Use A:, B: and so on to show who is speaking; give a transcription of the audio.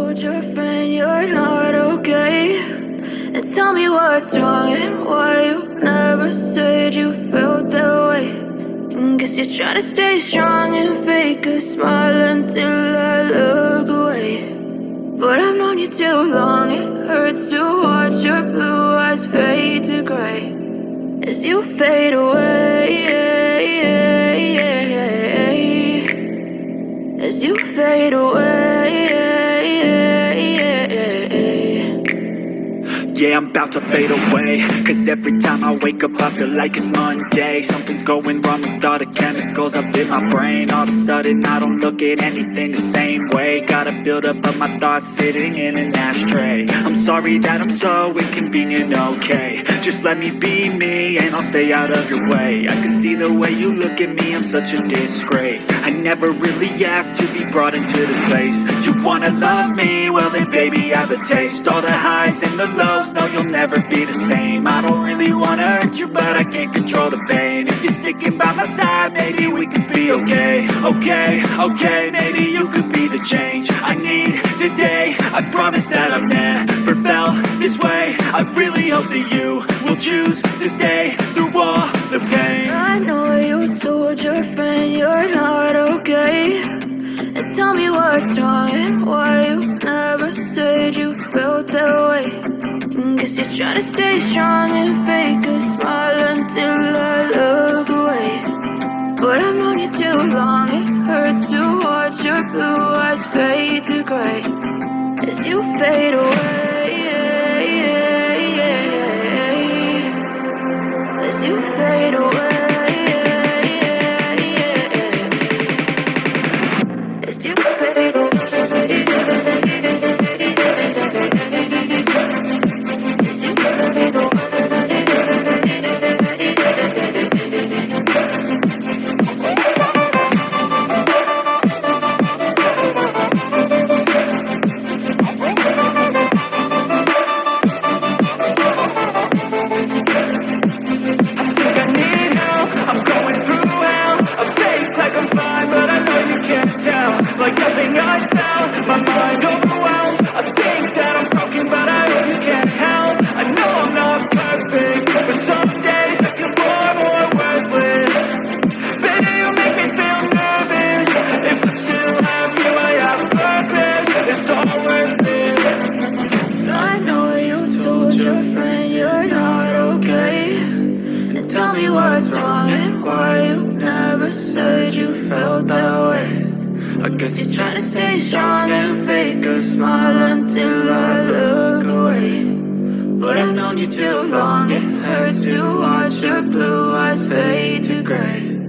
A: told your friend you're not okay? And tell me what's wrong and why you never said you felt that way. And guess you're trying to stay strong and fake a smile until I look away. But I've known you too long, it hurts to watch your blue eyes fade to gray as you fade away, as you fade away.
B: Yeah, I'm about to fade away, cause every time I wake up I feel like it's Monday. Something's going wrong with all the chemicals up in my brain. All of a sudden I don't look at anything the same way. Got a buildup of my thoughts sitting in an ashtray. I'm sorry that I'm so inconvenient, okay? Just let me be me and I'll stay out of your way. I can see the way you look at me, I'm such a disgrace. I never really asked to be brought into this place. You wanna love me? Well then baby I have a taste. All the highs and the lows, no you'll never be the same. I don't really wanna hurt you but I can't control the pain. If you're sticking by my side maybe we could be okay. Okay, maybe you could be the change I need today. I promise that I've never felt this way. I really hope that you will choose to stay through all the pain.
A: I know you told your friend you're not okay. And tell me what's wrong and why you never said you felt that way. And guess you're trying to stay strong and fake a smile until I look away. But I've known you too long, it hurts to watch your blue eyes fade to gray as you fade away, as you fade away.
B: Like nothing I found, my mind overwhelmed. I think that I'm broken, but I really can't help. I know I'm not perfect, but some days I feel more worthless. Baby, you make me feel nervous. If I still have you, I have a purpose. It's all worth it.
A: I know you told your friend you're not okay. And tell me what's wrong and why you never said you felt that way. I guess you're trying to stay strong and fake a smile until I look away. But I've known you too long, it hurts to watch your blue eyes fade to gray